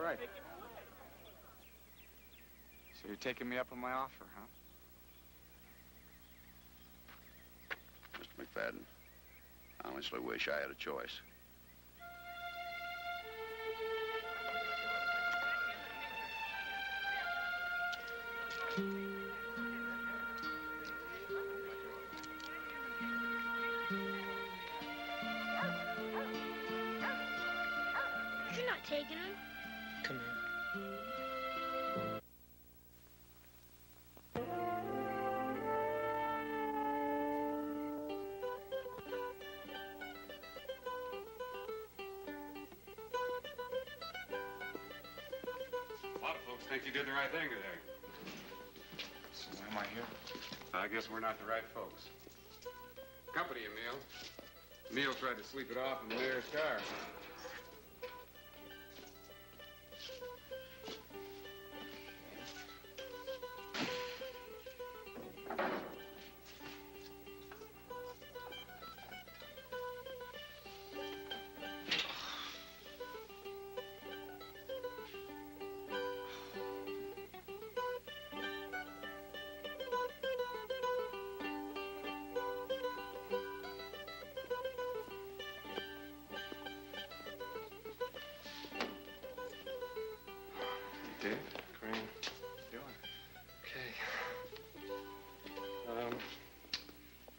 right. So you're taking me up on my offer, huh? Mr. McFadden, I honestly wish I had a choice. You're not taking him. Come here. A lot of folks think you did the right thing today. So why am I here? I guess we're not the right folks. Company, Emil. Emil tried to sleep it off in the mayor's car. Dave? Crane. Doing? Okay.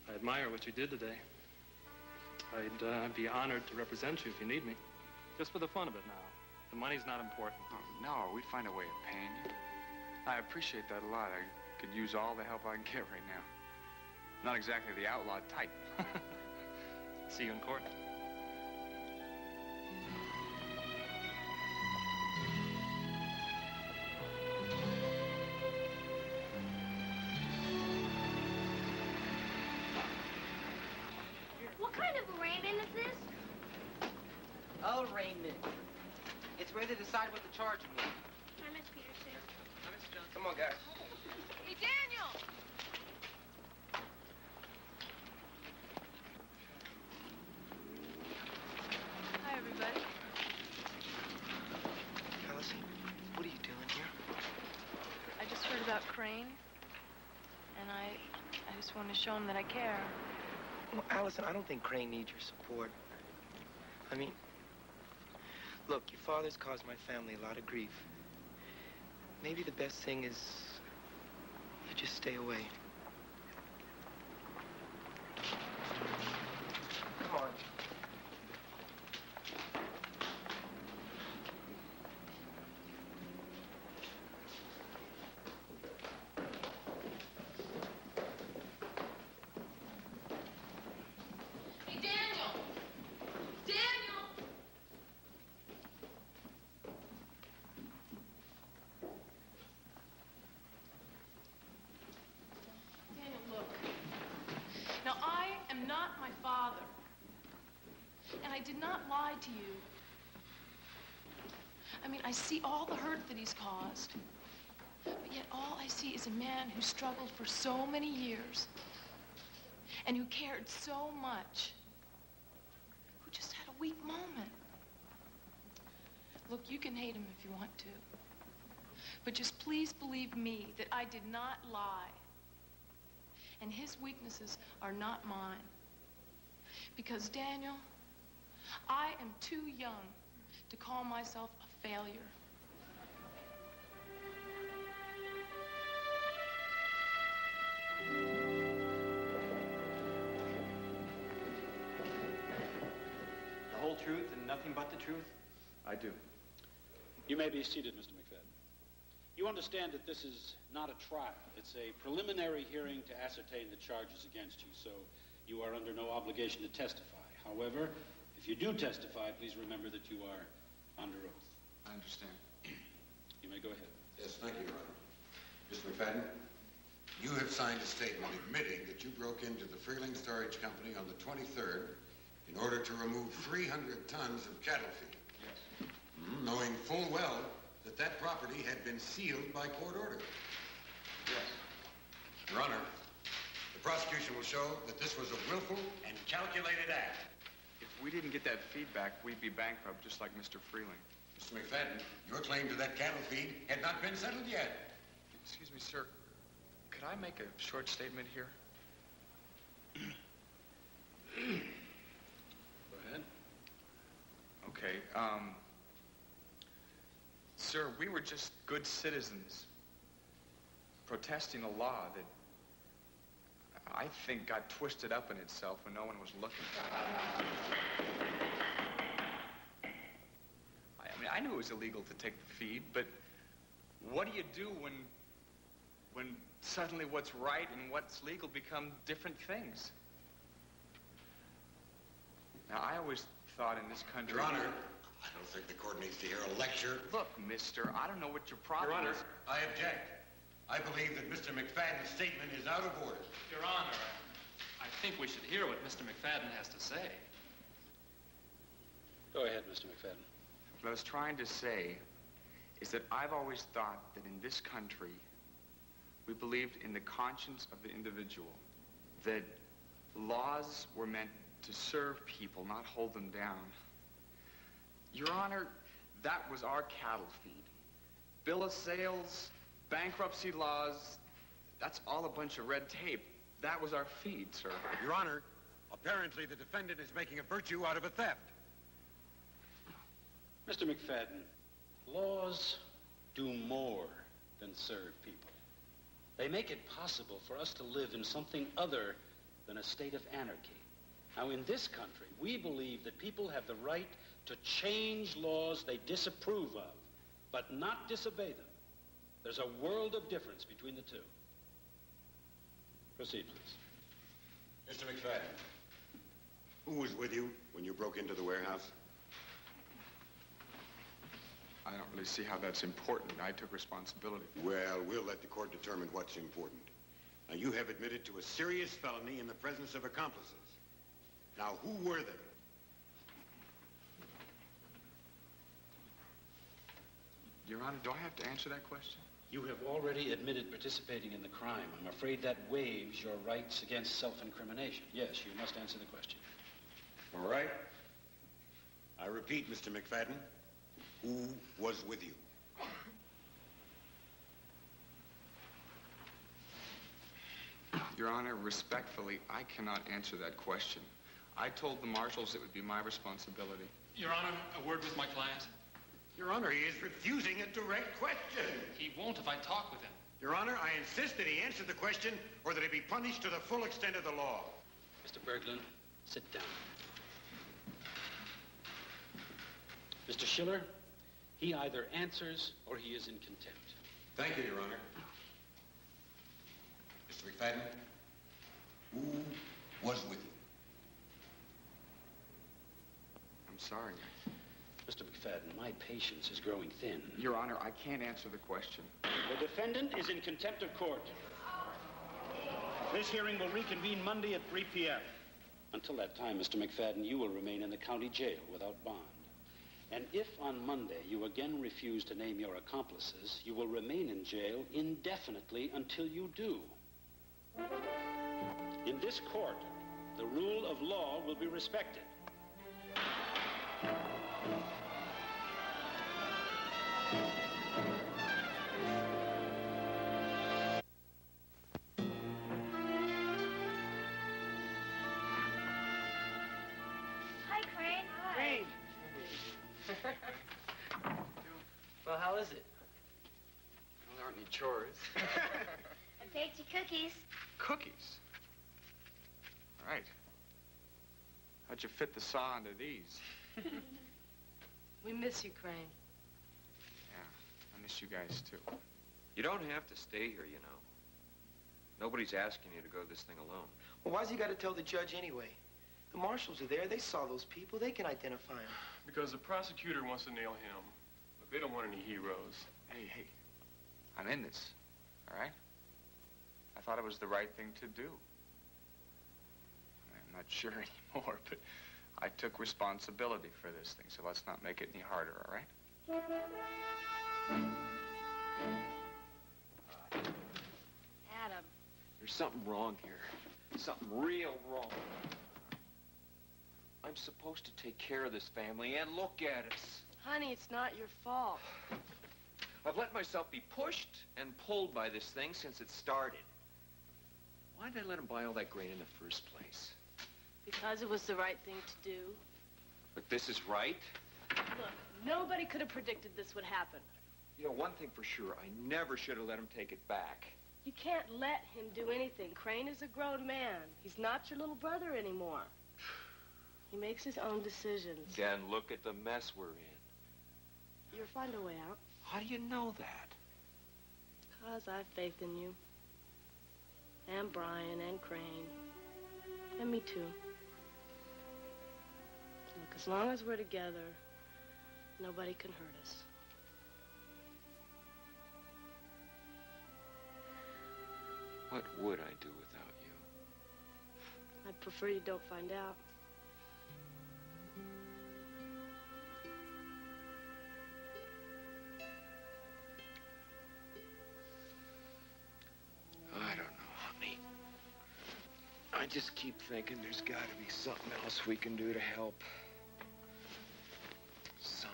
I admire what you did today. I'd be honored to represent you if you need me. Just for the fun of it now. The money's not important. Oh, no, we'd find a way of paying you. I appreciate that a lot. I could use all the help I can get right now. Not exactly the outlaw type. See you in court. What kind of arraignment is this? Arraignment. It's where they decide what the charge will be. Hi, Miss Peterson. Hi, Mr. Jones. Come on, guys. Hey, Daniel! Hi, everybody. Allison, what are you doing here? I just heard about Crane, and I just wanted to show him that I care. Well, Allison, I don't think Crane needs your support. I mean, look, your father's caused my family a lot of grief. Maybe the best thing is you just stay away. Come on. Hey, Daniel! Daniel! Daniel, look. Now, I am not my father. And I did not lie to you. I mean, I see all the hurt that he's caused. But yet all I see is a man who struggled for so many years and who cared so much, who just had a weak moment. Look, you can hate him if you want to, but just please believe me that I did not lie. And his weaknesses are not mine. Because, Daniel, I am too young to call myself a failure. The whole truth and nothing but the truth? I do. You may be seated, Mr. McFadden. You understand that this is not a trial. It's a preliminary hearing to ascertain the charges against you, so you are under no obligation to testify. However, if you do testify, please remember that you are under oath. I understand. You may go ahead. Yes, thank you, Your Honor. Mr. McFadden, you have signed a statement admitting that you broke into the Freeling Storage Company on the 23rd in order to remove 300 tons of cattle feed. Yes. Knowing full well that that property had been sealed by court order. Yes. Your Honor, the prosecution will show that this was a willful and calculated act. If we didn't get that feedback, we'd be bankrupt just like Mr. Freeling. Mr. McFadden, your claim to that cattle feed had not been settled yet. Excuse me, sir. Could I make a short statement here? Go ahead. Okay, sir, we were just good citizens protesting a law that I think got twisted up in itself when no one was looking. I mean, I knew it was illegal to take the feed, but what do you do when suddenly what's right and what's legal become different things? Now, I always thought in this country... Your Honor, I don't think the court needs to hear a lecture. Look, mister, I don't know what your problem Your Honor, is. I object. I believe that Mr. McFadden's statement is out of order. Your Honor, I think we should hear what Mr. McFadden has to say. Go ahead, Mr. McFadden. What I was trying to say is that I've always thought that in this country, we believed in the conscience of the individual, that laws were meant to serve people, not hold them down. Your Honor, that was our cattle feed. Bill of sales, bankruptcy laws, that's all a bunch of red tape. That was our feed, sir. Your Honor, apparently the defendant is making a virtue out of a theft. Mr. McFadden, laws do more than serve people. They make it possible for us to live in something other than a state of anarchy. Now, in this country, we believe that people have the right to change laws they disapprove of, but not disobey them. There's a world of difference between the two. Proceed, please. Mr. McFadden, who was with you when you broke into the warehouse? I don't really see how that's important. I took responsibility. Well, we'll let the court determine what's important. Now, you have admitted to a serious felony in the presence of accomplices. Now, who were they? Your Honor, do I have to answer that question? You have already admitted participating in the crime. I'm afraid that waives your rights against self-incrimination. Yes, you must answer the question. All right. I repeat, Mr. McFadden, who was with you? Your Honor, respectfully, I cannot answer that question. I told the marshals it would be my responsibility. Your Honor, a word with my client. Your Honor, he is refusing a direct question. He won't if I talk with him. Your Honor, I insist that he answer the question or that he be punished to the full extent of the law. Mr. Berglund, sit down. Mr. Schiller, he either answers or he is in contempt. Thank you, Your Honor. Mr. McFadden, who was with you? I'm sorry. Mr. McFadden, my patience is growing thin. Your Honor, I can't answer the question. The defendant is in contempt of court. This hearing will reconvene Monday at 3 p.m. Until that time, Mr. McFadden, you will remain in the county jail without bond. And if on Monday you again refuse to name your accomplices, you will remain in jail indefinitely until you do. In this court, the rule of law will be respected. Hi, Crane. Crane. Well, how is it? Well, there aren't any chores. I baked you cookies. Cookies? All right. How'd you fit the saw into these? We miss you, Crane. Yeah, I miss you guys, too. You don't have to stay here, you know. Nobody's asking you to go this thing alone. Well, why's he got to tell the judge anyway? The marshals are there. They saw those people. They can identify them. Because the prosecutor wants to nail him, but they don't want any heroes. Hey, I'm in this, all right? I thought it was the right thing to do. I'm not sure anymore, but I took responsibility for this thing, so let's not make it any harder, all right? Adam. There's something wrong here. Something real wrong. I'm supposed to take care of this family, and look at us. Honey, it's not your fault. I've let myself be pushed and pulled by this thing since it started. Why did I let him buy all that grain in the first place? Because it was the right thing to do. But this is right? Look, nobody could have predicted this would happen. You know, one thing for sure, I never should have let him take it back. You can't let him do anything. Crane is a grown man. He's not your little brother anymore. He makes his own decisions. Dan, look at the mess we're in. You'll find a way out. How do you know that? Because I have faith in you. And Brian and Crane. And me too. Look, as long as we're together, nobody can hurt us. What would I do without you? I'd prefer you don't find out. I don't know, honey. I just keep thinking there's got to be something else we can do to help. Something.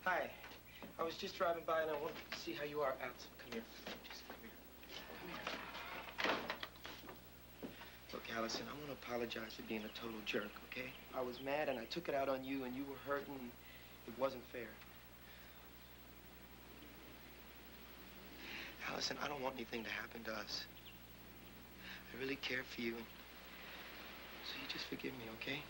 Hi. I was just driving by and I wanted to see how you are, Allison. Come here. Just come here. Come here. Look, Allison, I want to apologize for being a total jerk, okay? I was mad and I took it out on you and you were hurt and it wasn't fair. Allison, I don't want anything to happen to us. I really care for you. So you just forgive me, okay?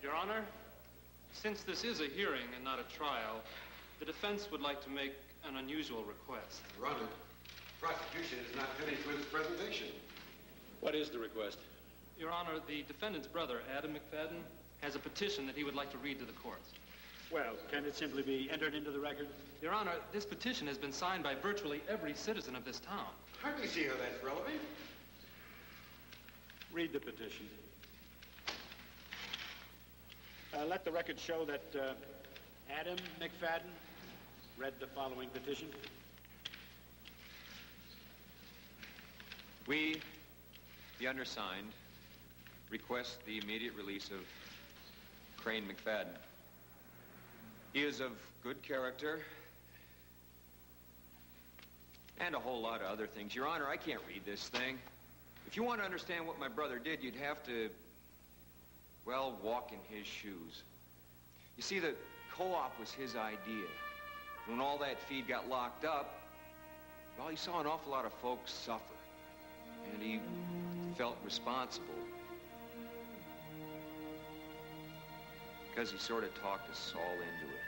Your Honor, since this is a hearing and not a trial, the defense would like to make an unusual request. Your Honor, the prosecution is not finished with its presentation. What is the request? Your Honor, the defendant's brother, Adam McFadden, has a petition that he would like to read to the court. Well, can it simply be entered into the record? Your Honor, this petition has been signed by virtually every citizen of this town. Hardly see how that's relevant. Read the petition. Let the record show that Adam McFadden read the following petition. We, the undersigned, request the immediate release of Crane McFadden. He is of good character and a whole lot of other things. Your Honor, I can't read this thing. If you want to understand what my brother did, you'd have to, well, walk in his shoes. You see, the co-op was his idea. When all that feed got locked up, well, he saw an awful lot of folks suffer. And he felt responsible. Because he sort of talked us all into it.